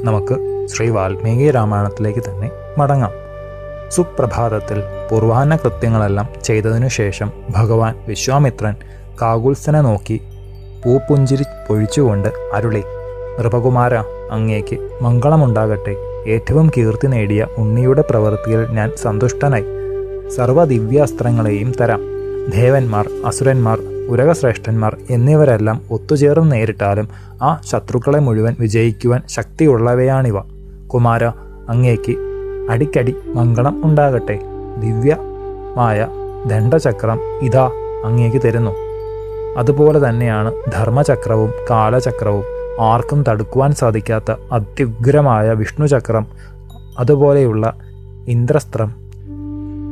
നമുക്ക് ശ്രീ വാൽമീകി രാമായണത്തിലേക്ക് തന്നെ മടങ്ങാം. സുപ്രഭാതത്തിൽ പൂർവാഹ്ന കൃത്യങ്ങളെല്ലാം ചെയ്തതിനു ശേഷം ഭഗവാൻ വിശ്വാമിത്രൻ കാകുത്സനെ നോക്കി പൂപ്പുഞ്ചിരി പൊഴിച്ചുകൊണ്ട് അരുളി, നൃപകുമാര, അങ്ങേക്ക് മംഗളമുണ്ടാകട്ടെ. ഏറ്റവും കീർത്തി നേടിയ ഉണ്ണിയുടെ പ്രവൃത്തിയിൽ ഞാൻ സന്തുഷ്ടനായി. സർവ്വദിവ്യാസ്ത്രങ്ങളെയും തരാം. ദേവന്മാർ, അസുരന്മാർ, ഉരകശ്രേഷ്ഠന്മാർ എന്നിവരെല്ലാം ഒത്തുചേർന്ന് നേരിട്ടാലും ആ ശത്രുക്കളെ മുഴുവൻ വിജയിക്കുവാൻ ശക്തിയുള്ളവയാണിവ. കുമാര, അങ്ങേക്ക് അടിക്കടി മംഗളം ഉണ്ടാകട്ടെ. ദിവ്യമായ ദണ്ഡചക്രം ഇതാ അങ്ങേക്ക് തരുന്നു. അതുപോലെ തന്നെയാണ് ധർമ്മചക്രവും കാലചക്രവും. ആർക്കും തടുക്കുവാൻ സാധിക്കാത്ത അത്യുഗ്രമായ വിഷ്ണുചക്രം, അതുപോലെയുള്ള ഇന്ദ്രസ്ത്രം,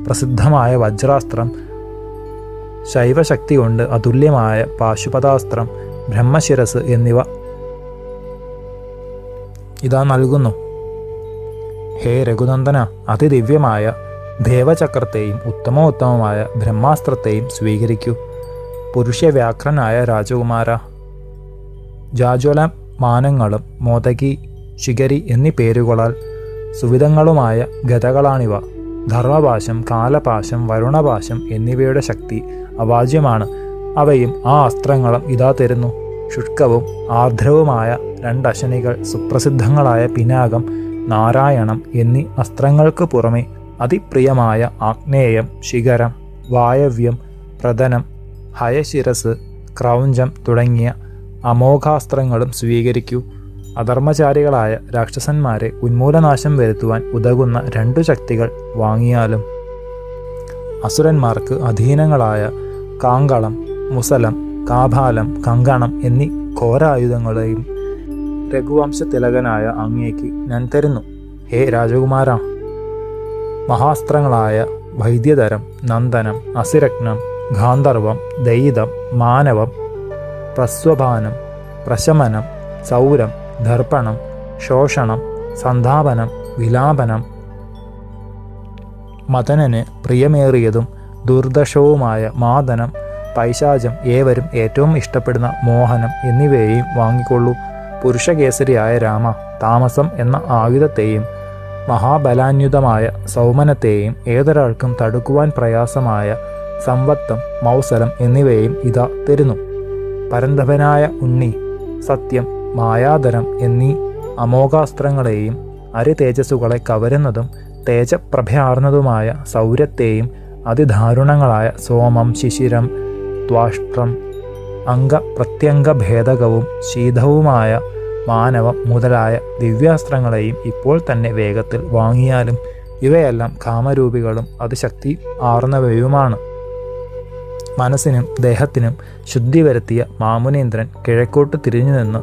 പ്രസിദ്ധമായ വജ്രാസ്ത്രം, ശൈവശക്തി കൊണ്ട് അതുല്യമായ പാശുപതാസ്ത്രം, ബ്രഹ്മശിരസ് എന്നിവ ഇതാ നൽകുന്നു. ഹേ രഘുനന്ദന, അതിദിവ്യമായ ദേവചക്രത്തെയും ഉത്തമോത്തമമായ ബ്രഹ്മാസ്ത്രത്തെയും സ്വീകരിക്കൂ. പുരുഷവ്യാഘ്രനായ രാജകുമാര, ജാജ്വലമാനങ്ങളും മോദകി, ശിഖരി എന്നീ പേരുകളാൽ സുവിധങ്ങളുമായ ഗതകളാണിവ. ധർമ്മപാശം, കാലപാശം, വരുണപാശം എന്നിവയുടെ ശക്തി അവാജ്യമാണ്. അവയും ആ അസ്ത്രങ്ങളും ഇതാ തരുന്നു. ശുഷ്കവും ആർദ്രവുമായ രണ്ടശനികൾ, സുപ്രസിദ്ധങ്ങളായ പിനാകം, നാരായണം എന്നീ അസ്ത്രങ്ങൾക്ക് പുറമെ അതിപ്രിയമായ ആഗ്നേയം, ശിഖരം, വായവ്യം, പ്രതനം, ഹയശിരസ്, ക്രൗഞ്ചം തുടങ്ങിയ അമോഘാസ്ത്രങ്ങളും സ്വീകരിക്കൂ. അധർമ്മചാരികളായ രാക്ഷസന്മാരെ ഉന്മൂലനാശം വരുത്തുവാൻ ഉതകുന്ന രണ്ടു ശക്തികൾ വാങ്ങിയാലും. അസുരന്മാർക്ക് അധീനങ്ങളായ കാങ്കളം, മുസലം, കാഭാലം, കങ്കണം എന്നീ ഘോരായുധങ്ങളെയും രഘുവംശതിലകനായ അങ്ങേക്ക് ഞാൻ തരുന്നു. ഹേ രാജകുമാര, മഹാസ്ത്രങ്ങളായ വൈദ്യധരം, നന്ദനം, അസിരഗ്നം, ഗാന്ധർവം, ദയിതം, മാനവം, പ്രസ്വഭാനം, പ്രശമനം, സൗരം, ദർപ്പണം, ശോഷണം, സന്ധാപനം, വിലാപനം, മദനന് പ്രിയമേറിയതും ദുർദശവുമായ മാദനം, പൈശാചം, ഏവരും ഏറ്റവും ഇഷ്ടപ്പെടുന്ന മോഹനം എന്നിവയെയും വാങ്ങിക്കൊള്ളൂ. പുരുഷകേസരിയായ രാമ, താമസം എന്ന ആയുധത്തെയും മഹാബലാന്യുതമായ സൗമനത്തെയും ഏതൊരാൾക്കും തടുക്കുവാൻ പ്രയാസമായ സംവത്തം, മൗസലം എന്നിവയും ഇതാ തരുന്നു. പരന്തപനായ ഉണ്ണി, സത്യം, മായാധരം എന്നീ അമോഘാസ്ത്രങ്ങളെയും അരിതേജസ്സുകളെ കവരുന്നതും തേജപ്രഭയാർന്നതുമായ സൗര്യത്തെയും അതിദാരുണങ്ങളായ സോമം, ശിശിരം, ത്വാഷ്ട്രം, അംഗപ്രത്യംഗഭേദകവും ശീതവുമായ മാനവം മുതലായ ദിവ്യാസ്ത്രങ്ങളെയും ഇപ്പോൾ തന്നെ വേഗത്തിൽ വാങ്ങിയാലും. ഇവയെല്ലാം കാമരൂപികളും അതിശക്തി ആർന്നവയുമാണ്. മനസ്സിനും ദേഹത്തിനും ശുദ്ധി വരുത്തിയ മാമുനീന്ദ്രൻ കിഴക്കോട്ട് തിരിഞ്ഞു നിന്ന്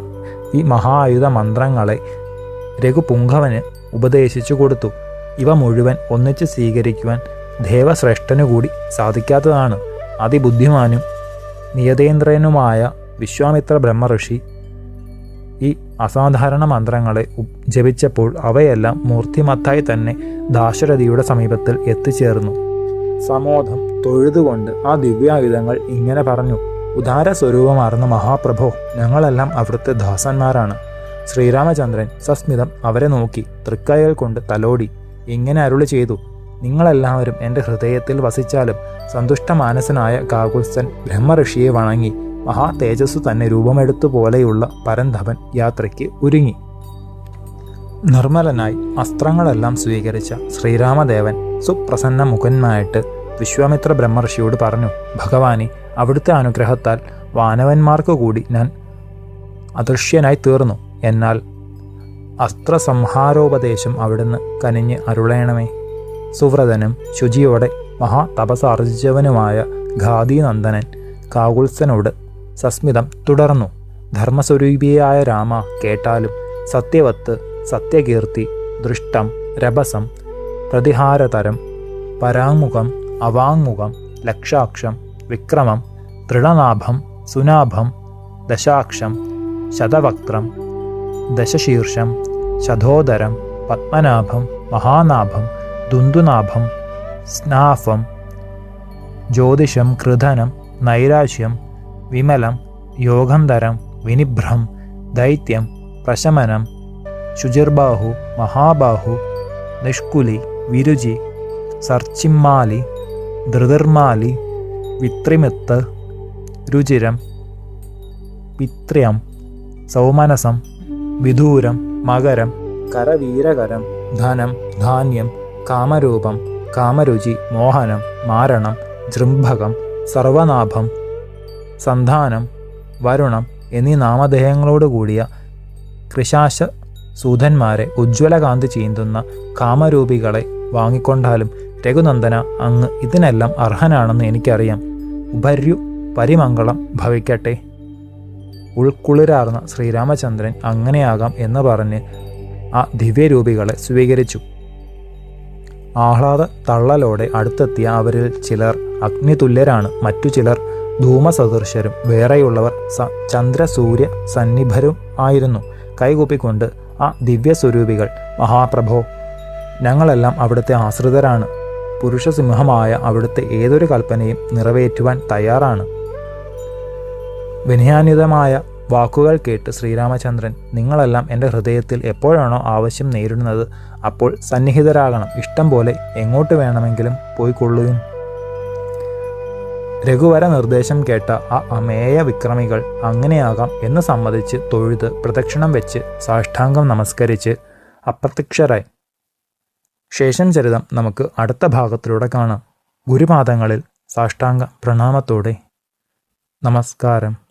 ഈ മഹായുധ മന്ത്രങ്ങളെ രഘുപുങ്കവന് ഉപദേശിച്ചു കൊടുത്തു. ഇവ മുഴുവൻ ഒന്നിച്ച് സ്വീകരിക്കുവാൻ ദേവശ്രേഷ്ഠനു കൂടി സാധിക്കാത്തതാണ്. അതിബുദ്ധിമാനും നിയതേന്ദ്രനുമായ വിശ്വാമിത്ര ബ്രഹ്മഋഷി ഈ അസാധാരണ മന്ത്രങ്ങളെ ജപിച്ചപ്പോൾ അവയെല്ലാം മൂർത്തിമത്തായി തന്നെ ദാശരഥിയുടെ സമീപത്തിൽ എത്തിച്ചേർന്നു. സമോധം തൊഴുതുകൊണ്ട് ആ ദിവ്യായുധങ്ങൾ ഇങ്ങനെ പറഞ്ഞു: ഉദാരസ്വരൂപമാർന്ന മഹാപ്രഭോ, ഞങ്ങളെല്ലാം അവിടുത്തെ ദാസന്മാരാണ്. ശ്രീരാമചന്ദ്രൻ സസ്മിതം അവരെ നോക്കി തൃക്കൈകൾ കൊണ്ട് തലോടി ഇങ്ങനെ അരുളി ചെയ്തു: നിങ്ങളെല്ലാവരും എൻ്റെ ഹൃദയത്തിൽ വസിച്ചാലും. സന്തുഷ്ടമാനസനായ കാകുത്സൻ ബ്രഹ്മഋഷിയെ വണങ്ങി മഹാ തേജസ്സു തന്നെ രൂപമെടുത്തു പോലെയുള്ള പരന്തപൻ യാത്രയ്ക്ക് ഒരുങ്ങി. നിർമ്മലനായി അസ്ത്രങ്ങളെല്ലാം സ്വീകരിച്ച ശ്രീരാമദേവൻ സുപ്രസന്ന മുഖന്മായിട്ട് വിശ്വാമിത്ര ബ്രഹ്മർഷിയോട് പറഞ്ഞു: ഭഗവാനെ, അവിടുത്തെ അനുഗ്രഹത്താൽ വാനവന്മാർക്കു കൂടി ഞാൻ അദൃശ്യനായി തീർന്നു. എന്നാൽ അസ്ത്രസംഹാരോപദേശം അവിടുന്ന് കനിഞ്ഞ് അരുളേണമേ. സുവ്രതനും ശുചിയോടെ മഹാതപസാർജിച്ചവനുമായ ഘാതീനന്ദനൻ കാകുത്സനോട് സസ്മിതം തുടർന്നു: ധർമ്മസ്വരൂപിയായ രാമ, കേട്ടാലും സത്യവത്ത്, സത്യകീർത്തി, ദൃഷ്ടം, രഭസം, പ്രതിഹാരതരം, പരാങ്മുഖം, അവാങ്മുഖം, ലക്ഷാക്ഷം, വിക്രമം, ദൃഢനാഭം, സുനാഭം, ദശാക്ഷം, ശതവക്ത്രം, ദശശീർഷം, ശതോദരം, പത്മനാഭം, മഹാനാഭം, ദുന്ദുനാഭം, സ്നാഫം, ജ്യോതിഷം, കൃധനം, നൈരാശ്യം, വിമലം, യോഗന്ധരം, വിനിഭ്രം, ദൈത്യം, പ്രശമനം, ശുചിർബാഹു, മഹാബാഹു, നിഷ്കുലി, വിരുചി, സർച്ചിമ്മാലി, ധൃതിർമാലി, വിത്രിമിത്ത്, രുചിരം, പിത്ര്യം, സൗമനസം, വിദൂരം, മകരം, കരവീരകരം, ധനം, ധാന്യം, കാമരൂപം, കാമരുചി, മോഹനം, മാരണം, ജൃംഭകം, സർവനാഭം, സന്ധാനം, വരുണം എന്നീ നാമധേയങ്ങളോടുകൂടിയ കൃശാശ സൂതന്മാരെ ഉജ്ജ്വലകാന്തി ചീന്തുന്ന കാമരൂപികളെ വാങ്ങിക്കൊണ്ടാലും രഘുനന്ദന അങ്ങ് ഇതിനെല്ലാം അർഹനാണെന്ന് എനിക്കറിയാം. ഉപര്യു പരിമംഗളം ഭവിക്കട്ടെ. ഉൾക്കുളിരാർന്ന ശ്രീരാമചന്ദ്രൻ അങ്ങനെയാകാം എന്ന് പറഞ്ഞ് ആ ദിവ്യരൂപികളെ സ്വീകരിച്ചു. ആഹ്ലാദ തള്ളലോടെ അടുത്തെത്തിയ അവരിൽ ചിലർ അഗ്നിതുല്യരാണ്, മറ്റു ചിലർ ധൂമസദൃശരും, വേറെയുള്ളവർ ചന്ദ്രസൂര്യ സന്നിഭരും ആയിരുന്നു. കൈകൂപ്പിക്കൊണ്ട് ആ ദിവ്യസ്വരൂപികൾ, മഹാപ്രഭോ, ഞങ്ങളെല്ലാം അവിടുത്തെ ആശ്രിതരാണ്. പുരുഷസിംഹമായ അവിടുത്തെ ഏതൊരു കൽപ്പനയും നിറവേറ്റുവാൻ തയ്യാറാണ്. വിനയാന്വിതമായ വാക്കുകൾ കേട്ട് ശ്രീരാമചന്ദ്രൻ, നിങ്ങളെല്ലാം എൻ്റെ ഹൃദയത്തിൽ എപ്പോഴാണോ ആവശ്യം നേരിടുന്നത് അപ്പോൾ സന്നിഹിതരാകണം. ഇഷ്ടം പോലെ എങ്ങോട്ട് വേണമെങ്കിലും പോയിക്കൊള്ളുവിൻ. രഘുവര നിർദ്ദേശം കേട്ട ആ അമേയ വിക്രമികൾ അങ്ങനെയാകാം എന്ന് സമ്മതിച്ച് തൊഴുത് പ്രദക്ഷിണം വെച്ച് സാഷ്ടാംഗം നമസ്കരിച്ച് അപ്രത്യക്ഷരായി. ശേഷം ചരിതം നമുക്ക് അടുത്ത ഭാഗത്തിലൂടെ കാണാം. ഗുരുപാദങ്ങളിൽ സാഷ്ടാംഗ പ്രണാമത്തോടെ നമസ്കാരം.